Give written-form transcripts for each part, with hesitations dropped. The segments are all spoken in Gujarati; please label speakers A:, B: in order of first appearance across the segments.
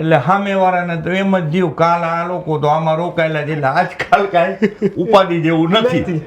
A: એટલે સામેવાળાને તો એમ જ થયું કાલ આ લોકો તો આમાં રોકાયેલા છે એટલે આજકાલ કાંઈ ઉપાધિ જેવું નથી.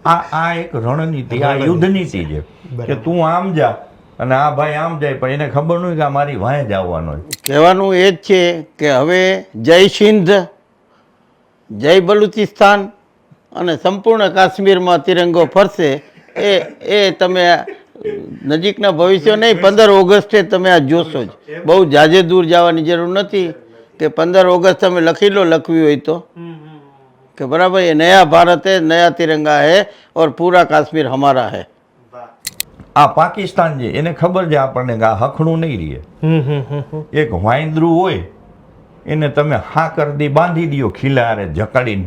A: આ એક રણનીતિ, આ યુદ્ધ નીતિ છે કે તું આમ જા અને આ ભાઈ આમ જાય, પણ એને ખબર નહીં કે આ મારી વાંહે જ આવવાનો.
B: કહેવાનું એ જ છે કે હવે જય સિંધ, જય બલુચિસ્તાન અને સંપૂર્ણ કાશ્મીરમાં તિરંગો ફરશે. એ તમે નજીકના ભવિષ્ય નહીં, 15 ઓગસ્ટે તમે આ જોશો જ. બહુ જાજે દૂર જવાની જરૂર નથી કે 15 ઓગસ્ટ તમે લખી લો, લખવી હોય તો, કે બરાબર ये नया भारत है, नया तिरंगा है और पूरा कश्मीर हमारा है.
A: આ પાકિસ્તાન છે એને ખબર છે આપણને કે આ હખણું નહીં રહે. એક વાંદરું હોય એને તમે હાકરદી બાંધી દો ખીલારે જકડીને,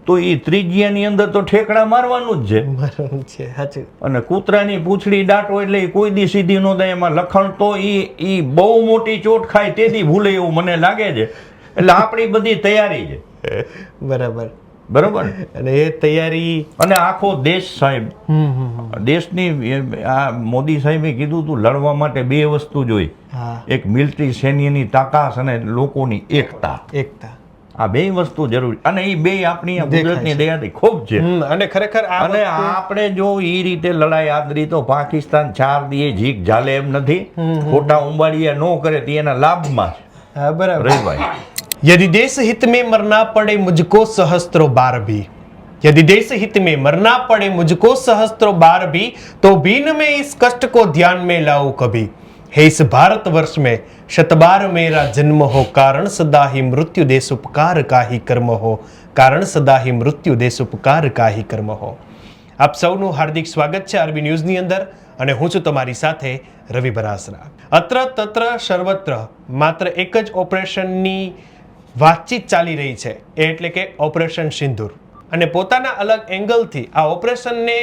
A: તો એ ત્રિજ્યાની અંદર તો ઠેકડા મારવાનું જ છે. અને કૂતરાની પૂંછડી દાટો એટલે એ કોઈ દી સીધી નો થાય. એમાં લખણ તો એ બહુ મોટી ચોટ ખાય તેથી ભૂલે એવું મને લાગે છે. એટલે આપણી બધી તૈયારી છે. બરાબર.
C: અને એ તૈયારી
A: અને આખો દેશ સાહેબ, દેશની આ મોદી સાહેબે કીધું તું લડવા માટે 2 વસ્તુ જોઈ, એક મિલિટરી સૈન્યની તાકાત અને લોકોની એકતા. આ 2 વસ્તુ જરૂરી, અને એ 2 આપણી કુદરતની દયાથી ખૂબ છે.
C: અને ખરેખર
A: અને આપણે જો એ રીતે લડાઈ આદરી તો પાકિસ્તાન 4 દીએ જીક ઝાલે એમ નથી. ખોટા ઉંબાડિયા ન કરે તે એના લાભમાં છે.
C: બરાબર
A: ભાઈ.
C: यदि देश हित में मरना पड़े मुझको सहस्त्रों बार भी, यदि देश हित में मरना पड़े मुझको सहस्त्रों बार भी, तो भी न मैं इस कष्ट को ध्यान में लाऊं कभी. है इस भारत वर्ष में शतबार मेरा जन्म हो, कारण सदा ही मृत्यु देश उपकार का ही कर्म हो, कारण सदा ही मृत्यु देश उपकार का ही कर्म हो. આપ સૌનું હાર્દિક સ્વાગત છે આરબી ન્યૂઝની અંદર, અને હું છું તમારી સાથે રવિ બરાસરા. અત્ર તત્ર સર્વત્ર માત્ર એક જ ઓપરેશનની વાતચીત ચાલી રહી છે, એટલે કે ઓપરેશન સિંદૂર. અને પોતાના અલગ એંગલથી આ ઓપરેશનને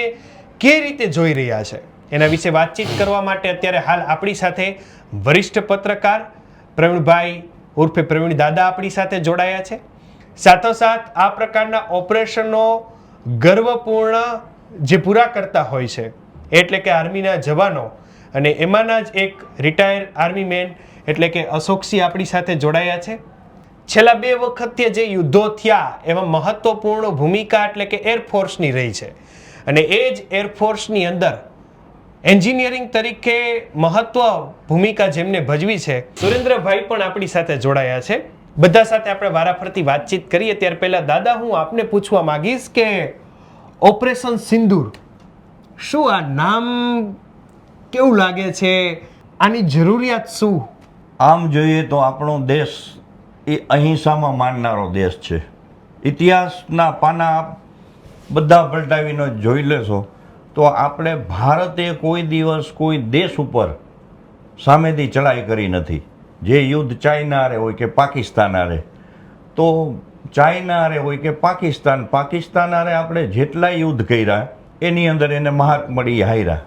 C: કેવી રીતે જોઈ રહ્યા છે એના વિશે વાતચીત કરવા માટે અત્યારે હાલ આપણી સાથે વરિષ્ઠ પત્રકાર પ્રવીણભાઈ ઉર્ફે પ્રવીણ દાદા આપણી સાથે જોડાયા છે. સાથોસાથ આ પ્રકારના ઓપરેશનો ગર્વપૂર્ણ જે પૂરા કરતા હોય છે, એટલે કે આર્મીના જવાનો, અને એમાંના જ એક રિટાયર આર્મી મેન એટલે કે અશોકસિંહ આપણી સાથે જોડાયા છે. છેલ્લા 2 વખતે જે યુદ્ધો થયા એમાં મહત્વપૂર્ણ ભૂમિકા એટલે કે એરફોર્સની રહી છે, અને એ જ એરફોર્સની અંદર એન્જિનિયરિંગ તરીકે મહત્વ ભૂમિકા જેમને ભજવી છે સુરેન્દ્રભાઈ પણ આપણી સાથે જોડાયા છે. બધા સાથે આપણે વારાફરતી વાતચીત કરીએ. ત્યાર પહેલા દાદા હું આપને પૂછવા માંગીશ કે ઓપરેશન સિંદૂર, શું આ નામ કેવું લાગે છે, આની જરૂરિયાત શું?
A: આમ જોઈએ તો આપણો દેશ એ અહિંસામાં માનનારો દેશ છે. ઇતિહાસના પાના બધા પલટાવીને જોઈ લેશો તો આપણે ભારતે કોઈ દિવસ કોઈ દેશ ઉપર સામેથી ચડાઈ કરી નથી. જે યુદ્ધ ચાઇના હારે હોય કે પાકિસ્તાન હારે, તો ચાઇના હારે હોય કે પાકિસ્તાન હારે આપણે જેટલા યુદ્ધ કર્યા એની અંદર એને મહાક મળી હાર્યા,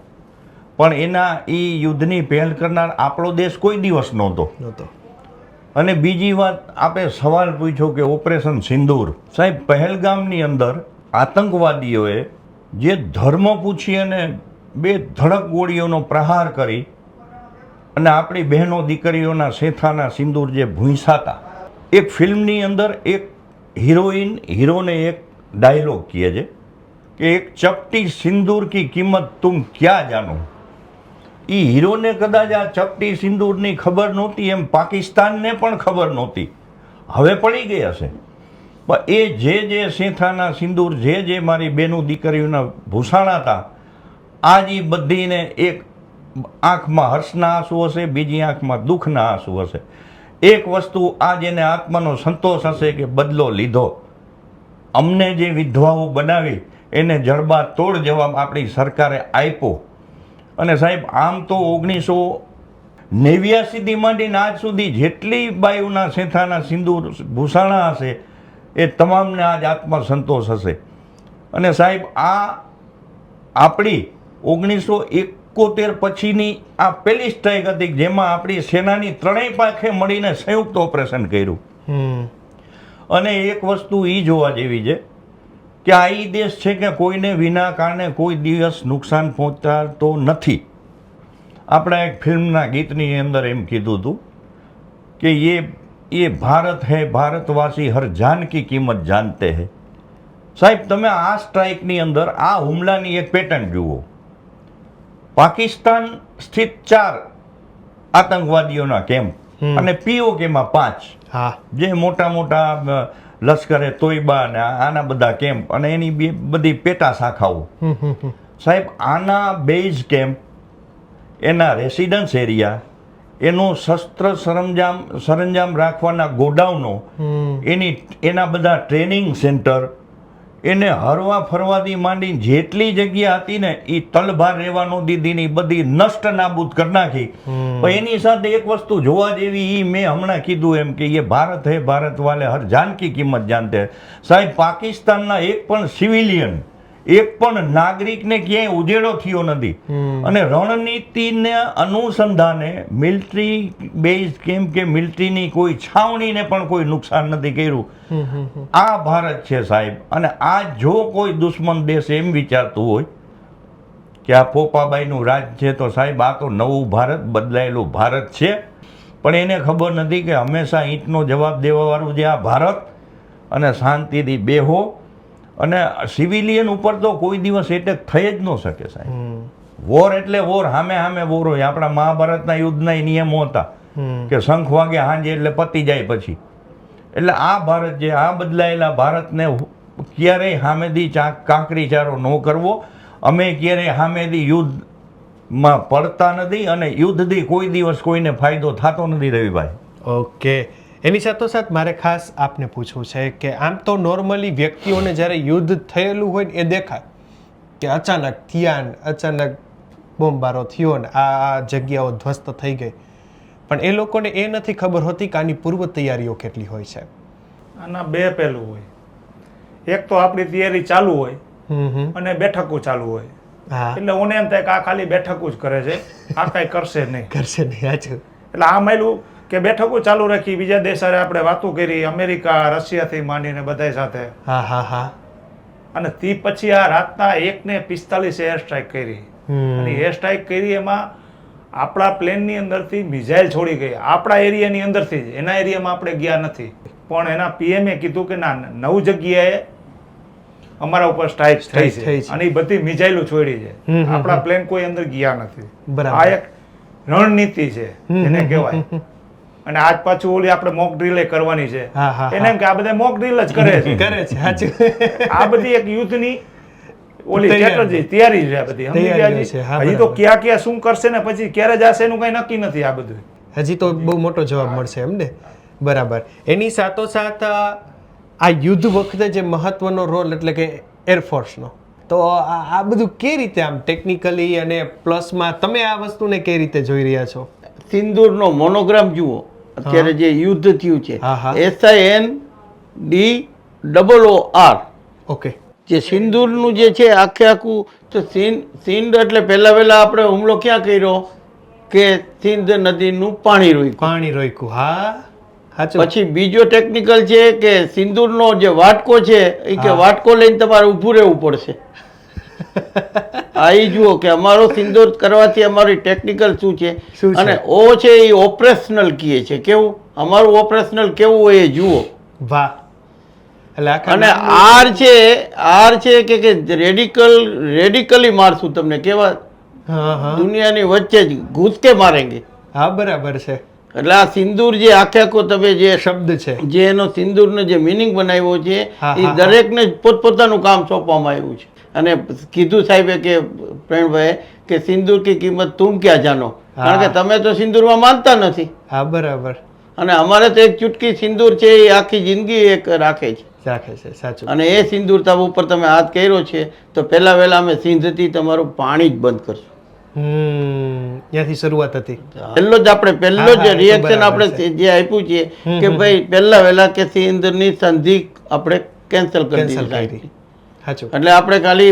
A: પણ એના એ યુદ્ધની પહેલ કરનાર આપણો દેશ કોઈ દિવસ નહોતો. અને બીજી વાત, આપણે સવાલ પૂછ્યો કે ઓપરેશન સિંદૂર. સાહેબ, પહેલગામની અંદર આતંકવાદીઓએ જે ધર્મ પૂછી અને 2 ધડક ગોળીઓનો પ્રહાર કરી અને આપણી બહેનો દીકરીઓના સેથાના સિંદૂર જે ભૂંસાતા, એક ફિલ્મની અંદર એક હીરોને એક ડાયલોગ કહે છે કે એક ચપટી સિંદૂર કી કિંમત તુમ ક્યાં જાનો. એ હીરોને કદાચ આ ચપટી સિંદૂરની ખબર નહોતી, એમ પાકિસ્તાનને પણ ખબર નહોતી. હવે પડી ગઈ હશે. પણ એ જે સેથાના સિંદૂર જે મારી બેનું દીકરીઓના ભૂસાણા હતા, આજ એ બધીને એક આંખમાં હર્ષના આંસુ હશે, બીજી આંખમાં દુઃખના આંસુ હશે. એક વસ્તુ આજ એને આત્માનો સંતોષ હશે કે બદલો લીધો. અમને જે વિધવાઓ બનાવી એને જડબા તોડ જવાબ આપણી સરકારે આપ્યો. અને સાહેબ, આમ તો 1989થી માંડીને આજ સુધી જેટલી બાયુના સેથાના સિંદૂર ભૂષાણા હશે એ તમામને આજ આત્મસંતોષ હશે. અને સાહેબ, આ આપણી 1971 પછીની આ પહેલી સ્ટ્રાઇક હતી જેમાં આપણી સેનાની 3 પાંખે મળીને સંયુક્ત ઓપરેશન કર્યું. અને એક વસ્તુ એ જોવા જેવી છે કે આ એ દેશ છે કે કોઈને વિના કારણે કોઈ દિવસ નુકસાન પહોંચાડતો નથી. આપણા એક ફિલ્મના ગીતની અંદર એમ કીધું હતું कि ये भारत है, भारतवासी हर जान की कीमत जानते हैं. સાહેબ તમે આ સ્ટ્રાઇકની અંદર આ હુમલાની એક પેટર્ન જુઓ. પાકિસ્તાન સ્થિત 4 આતંકવાદીઓના કેમ્પ અને પીઓકેમાં 5,
C: હા,
A: જે મોટા મોટા લશ્કરે તોયબા ને આના બધા કેમ્પ અને એની બધી પેટા શાખાઓ. સાહેબ આના બેઝ કેમ્પ, એના રેસિડન્સ એરિયા, એનું શસ્ત્ર સરંજામ રાખવાના ગોડાઉનો, એના બધા ટ્રેનિંગ સેન્ટર, એને હરવા ફરવાથી માંડી જેટલી જગ્યા હતી ને એ તલભાર રહેવાનો દીદીની બધી નષ્ટ નાબૂદ કરી નાખી. પણ એની સાથે એક વસ્તુ જોવા જેવી, એ મેં હમણાં કીધું એમ કે એ ભારત હે, ભારત વાલે હર જાન કી કિંમત જાનતે. સાહેબ પાકિસ્તાનના એક પણ સિવિલિયન, એક પણ નાગરિકને ક્યાંય ઉજેડો થયો નથી. અને રણનીતિને અનુસંધાને મિલિટરી બેઝ કેમ્પ કે મિલિટરીની કોઈ છાવણીને પણ કોઈ નુકસાન નથી કર્યું. આ ભારત છે સાહેબ. અને આ જો કોઈ દુશ્મન દેશ એમ વિચારતું હોય કે આ પોપાબાઈનું રાજ છે, તો સાહેબ આ તો નવું ભારત, બદલાયેલું ભારત છે. પણ એને ખબર નથી કે હંમેશા ઈંટનો જવાબ દેવાવાળું જે આ ભારત, અને શાંતિથી બેહો. અને સિવિલિયન ઉપર તો કોઈ દિવસ એટેક થઈ જ ન શકે સાહેબ. વોર એટલે વોર, સામે વોર હોય. આપણા મહાભારતના યુદ્ધના નિયમો હતા કે શંખ વાગે હાંજે એટલે પતી જાય પછી. એટલે આ ભારત જે આ બદલાયેલા ભારતને ક્યારેય સામેથી કાંકરી ચારો ન કરવો. અમે ક્યારેય સામેથી યુદ્ધમાં પડતા નથી અને યુદ્ધથી કોઈ દિવસ કોઈને ફાયદો થતો નથી. રવિભાઈ,
C: ઓકે. એની સાથોસાથ મારે ખાસ આપને પૂછવું છે કે આમ તો નોર્મલી વ્યક્તિઓને જ્યારે યુદ્ધ થયેલું હોય ને એ દેખાય કે અચાનક થયા, અચાનક બોમ્બારો થયો ને આ જગ્યાઓ ધ્વસ્ત થઈ ગઈ, પણ એ લોકોને એ નથી ખબર હોતી કે આની પૂર્વ તૈયારીઓ કેટલી હોય છે.
D: આના 2 પહેલું હોય. એક તો આપણી તૈયારી ચાલુ હોય અને બેઠકો ચાલુ હોય. એટલે ઓને એમ થાય કે આ ખાલી બેઠકો જ કરે છે, આ કાંઈ કરશે નહીં. એટલે આ માયલું કે બેઠકો ચાલુ રાખી, બીજા દેશ સાથે આપણે વાતો કરી, અમેરિકા, રશિયાથી માંડીને બધા સાથે. અને તે પછી આ રાતના 1:45 એર સ્ટ્રાઇક કરી. અને એર સ્ટ્રાઇક કરી એમાં આપણા પ્લેનની અંદરથી મિસાઇલ છોડી ગઈ, આપણા એરિયાની અંદરથી જ. એના એરિયામાં આપણે ગયા નથી, પણ એના પીએમએ કીધું કે ના, 9 જગ્યાએ અમારા ઉપર સ્ટ્રાઇક થઈ છે અને એ બધી મિસાઇલો છોડી છે. આપણા પ્લેન કોઈ અંદર ગયા નથી. આ એક રણનીતિ છે એને કહેવાય. અને આજ પાછું ઓલી આપણે મોક ડ્રીલ કરવાની છે. એને એમ કે આ બધા મોક ડ્રીલ જ કરે છે. આ બધી એક યુદ્ધની ઓલી સ્ટ્રેટેજી, તૈયારી છે આ બધી. સમજી ગયા? હજી તો ક્યાં શું કરશે ને પછી ક્યારે જશે એનું કઈ નક્કી નથી. આ બધું
C: હજી તો બહુ મોટો જવાબ મળશે એમ ને. બરાબર. એની સાથોસાથ આ યુદ્ધ વખતે જે મહત્વનો રોલ એટલે કે એરફોર્સનો, તો આ બધું કઈ રીતે આમ ટેકનિકલી અને પ્લસમાં તમે આ વસ્તુને કઈ રીતે જોઈ રહ્યા છો?
B: સિંદૂરનો મોનોગ્રામ જુઓ. અત્યારે જે યુદ્ધ થયું છે, SINDOOR.
C: ઓકે.
B: જે સિંદૂરનું જે છે આખું, તો સિંધ એટલે પહેલા આપણે હુમલો ક્યાં કર્યો કે સિંધ નદીનું પાણી રોક્યું.
C: હા,
B: પછી બીજો ટેકનિકલ છે કે સિંદૂરનો જે વાટકો છે એ કે વાટકો લઈને તમારે ઊભું રહેવું પડશે. આ જુઓ કે અમારો સિંદૂર કરવાથી અમારી ટેકનિકલ શું છે. અને ઓ છે એ ઓપરેશનલ કહે છે. કેવું અમારું ઓપરેશનલ કેવું હોય એ જુઓ.
C: વાહ.
B: અને આર છે કે રેડિકલી મારશું તમને, કેવા દુનિયાની વચ્ચે જ ઘૂસકે મારેંગે.
C: હા, બરાબર છે.
B: એટલે આ સિંદૂર જે આખો તમે જે
C: શબ્દ છે,
B: જે એનો સિંદૂરનો જે મિનિંગ બનાવ્યો છે, એ દરેકને પોતપોતાનું કામ સોંપવામાં આવ્યું છે. અને કીધું સાહેબે કે પ્રેમભાઈ કે સિંદૂર કી કિંમત તુમ ક્યાં જાનો, કારણ કે તમે તો સિંદૂરમાં માનતા નથી.
C: હા, બરાબર.
B: અને અમારે તો એક ચૂટકી સિંદૂર છે એ આખી જિંદગી એક રાખે છે.
C: સાચું.
B: અને એ સિંદૂર તબ ઉપર તમે હાથ કર્યો છે તો પહેલા અમે સિંધથી તમારું પાણી જ બંધ કરશું.
C: ત્યાંથી શરૂઆત હતી.
B: પહેલો જ રિએક્શન આપણે જે આપ્યું છે કે ભાઈ પહેલા કે સિંધની સંધિ આપણે કેન્સલ કરી દીધી. એટલે આપણે ખાલી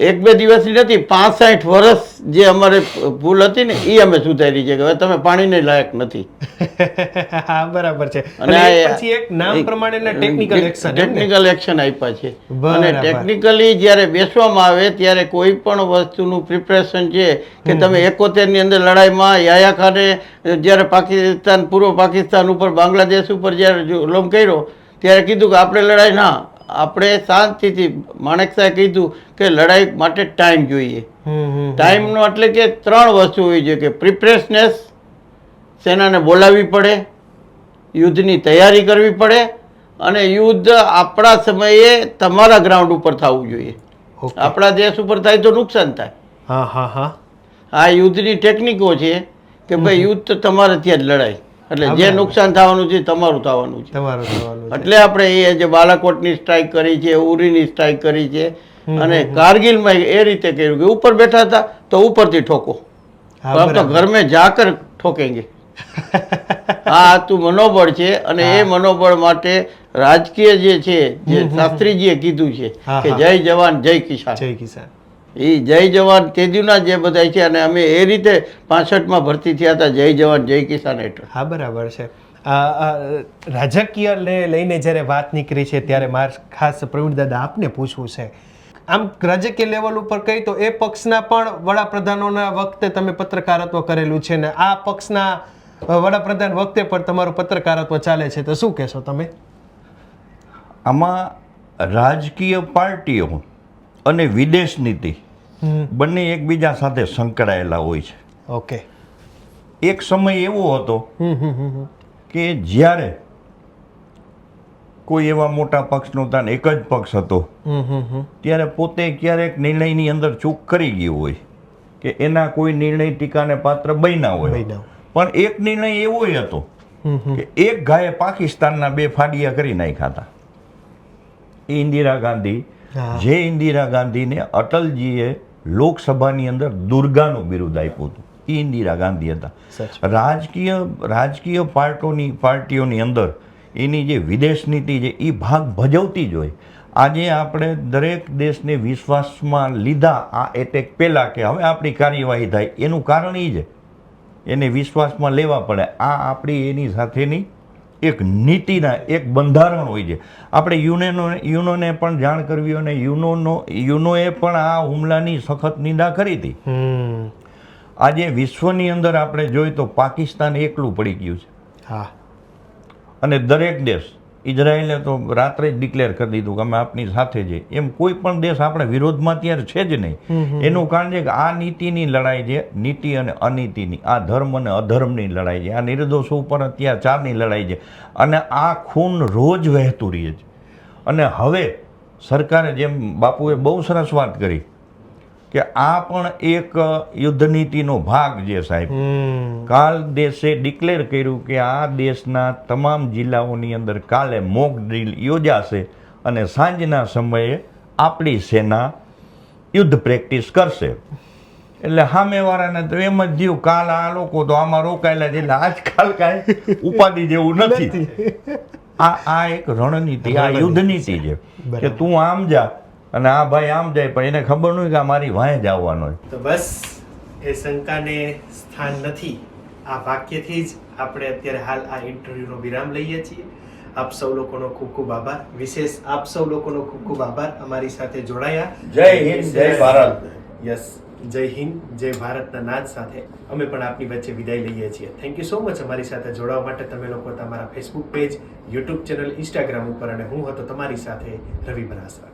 B: 1-2 દિવસની નથી, 65 વર્ષ જે અમારે ભૂલ હતી ને એ અમે સુધારી છે કે હવે તમે પાણીને લાયક નથી.
C: હા બરાબર છે.
B: અને
C: અને એક
B: આ-
C: પછી એક નામ પ્રમાણેના ટેકનિકલ એક્શન
B: ટેકનિકલ એક્શન આપ્યા છે.
C: બરાબર.
B: અને ટેકનિકલી જ્યારે બેસવામાં આવે ત્યારે કોઈ પણ વસ્તુનું પ્રિપરેશન છે કે તમે 71 ની અંદર લડાઈમાં યાયા ખાને જ્યારે પાકિસ્તાન પૂર્વ પાકિસ્તાન ઉપર બાંગ્લાદેશ ઉપર જ્યારે જુલમ કર્યો ત્યારે કીધું કે આપણે લડાઈ ના, આપણે શાંતિથી, માણેક સાહેબ કીધું કે લડાઈ માટે ટાઈમ જોઈએ. ટાઈમનો એટલે કે 3 વસ્તુ હોવી જોઈએ કે પ્રિપરેશનેસ, સેનાને બોલાવવી પડે, યુદ્ધની તૈયારી કરવી પડે અને યુદ્ધ આપણા સમયે તમારા ગ્રાઉન્ડ ઉપર થવું જોઈએ.
C: Okay.
B: આપણા દેશ ઉપર થાય તો નુકસાન થાય.
C: હા હા હા
B: આ યુદ્ધની ટેકનિકો છે કે ભાઈ યુદ્ધ તો તમારે ત્યાં જ લડાય, એટલે
C: હા,
B: જે
C: બરાબર.
B: નુકસાન થવાનું છે તમારું થવાનું છે.
C: તમારું થવાનું છે.
B: એટલે આપણે એ જે બાલાકોટની સ્ટ્રાઇક કરી છે, ઉરીની સ્ટ્રાઇક કરી છે અને કારગિલમાં એ રીતે કર્યું કે ઉપર બેઠા હતા તો ઉપરથી ઠોકો,
C: હા,
B: તો
C: બરાબર.
B: ઘર મેં જાકર ઠોકેંગે. આ હતું મનોબળ છે અને એ મનોબળ માટે રાજકીય જે છે, જે શાસ્ત્રીજીએ કીધું છે
C: હા,
B: કે
C: હા.
B: જય જવાન જય કિસાન,
C: જય કિસાન.
B: એ જય જવાન તેજુના જે બધા છે અને અમે એ રીતે 65માં ભરતી થયા હતા જય જવાન જય કિસાન હેઠળ.
C: હા બરાબર છે. રાજકીયને લઈને જ્યારે વાત નીકળી છે ત્યારે મારે ખાસ પ્રવીણ દાદા આપને પૂછવું છે, આમ રાજકીય લેવલ ઉપર કહી તો એ પક્ષના પણ વડાપ્રધાનોના વખતે તમે પત્રકારત્વ કરેલું છે ને આ પક્ષના વડાપ્રધાન વખતે પણ તમારું પત્રકારત્વ ચાલે છે, તો શું કહેશો તમે?
A: આમાં રાજકીય પાર્ટીઓ અને વિદેશ નીતિ બંને એકબીજા સાથે સંકળાયેલા હોય છે.
C: ઓકે.
A: એક સમય એવો હતો કે જ્યારે કોઈ એવા મોટા પક્ષ નહોતા ને એક જ પક્ષ હતો ત્યારે પોતે ક્યારેક નિર્ણયની અંદર ચૂક કરી ગયું હોય કે એના કોઈ નિર્ણય ટીકાને પાત્ર બન્યા હોય,
C: બન્યા.
A: પણ એક નિર્ણય એવો હતો કે એક ગાયે પાકિસ્તાનના 2 ફાડિયા કરી નાખ્યા હતા. એ ઇન્દિરા ગાંધી,
C: હા.
A: જે ઇન્દિરા ગાંધીને અટલજીએ લોકસભાની અંદર દુર્ગાનું બિરુદ આપ્યું હતું, એ ઇન્દિરા ગાંધી હતા.
C: સચ.
A: રાજકીય પાર્ટીઓની અંદર એની જે વિદેશ નીતિ છે એ ભાગ ભજવતી જ હોય. આજે આપણે દરેક દેશને વિશ્વાસમાં લીધા આ એટેક પહેલાં કે હવે આપણી કાર્યવાહી થાય, એનું કારણ એ છે એને વિશ્વાસમાં લેવા પડે. આ આપણી એની સાથેની એક નીતિના એક બંધારણ હોય છે. આપણે યુનોને પણ જાણ કરવી અને યુનોએ પણ આ હુમલાની સખત નિંદા કરી હતી. આજે વિશ્વની અંદર આપણે જોઈએ તો પાકિસ્તાન એકલું પડી ગયું છે.
C: હા.
A: અને દરેક દેશ, ઇઝરાયલે તો રાત્રે જ ડિક્લેર કરી દીધું કે અમે આપની સાથે છે. એમ કોઈ પણ દેશ આપણે વિરોધમાં ત્યારે છે જ નહીં. એનું કારણ છે કે આ નીતિની લડાઈ છે, નીતિ અને અનીતિની, આ ધર્મ અને અધર્મની લડાઈ છે, આ નિર્દોષો ઉપર અત્યાચારની લડાઈ છે અને આ ખૂન રોજ વહેતું રહે છે. અને હવે સરકારે જેમ બાપુએ બહુ સરસ વાત કરી કે આ પણ એક યુદ્ધ નીતિનો ભાગ છે સાહેબ. કાલ દેશે ડિક્લેર કર્યું કે આ દેશના તમામ જિલ્લાઓની અંદર કાલે મોક ડ્રીલ યોજાશે અને સાંજના સમયે આપણી સેના યુદ્ધ પ્રેક્ટિસ કરશે. એટલે સામેવાળાને તો એમ જ થયું કાલ આ લોકો તો આમાં રોકાયેલા છે એટલે આજકાલ કાંઈ ઉપાધિ જેવું નથી. આ એક રણનીતિ, આ યુદ્ધ નીતિ છે કે તું આમ જા અને આ ભાઈ આમ જાય, પણ એને ખબર નહીં કે આ મારી વાંહે જ આવવાનો.
C: તો બસ એ શંકાને સ્થાન નથી. આ વાક્યથી જ આપણે અત્યારે હાલ આ ઇન્ટરવ્યુનો વિરામ લઈએ છીએ. આપ સૌ લોકોનો ખૂબ ખૂબ આભાર. વિશેષ આપ સૌ લોકોનો ખૂબ ખૂબ આભાર અમારી સાથે જોડાયા.
A: જય હિન્દ, જય ભારત.
C: યસ, જય હિન્દ, જય ભારતના નાદ સાથે અમે પણ આપની વચ્ચે વિદાય લઈએ છીએ. થેન્ક યુ સો મચ અમારી સાથે જોડાવા માટે. તમે લોકો તમારા Facebook page, YouTube channel, Instagram ઉપર અને હું હતો તમારી સાથે રવિ બનાસરા.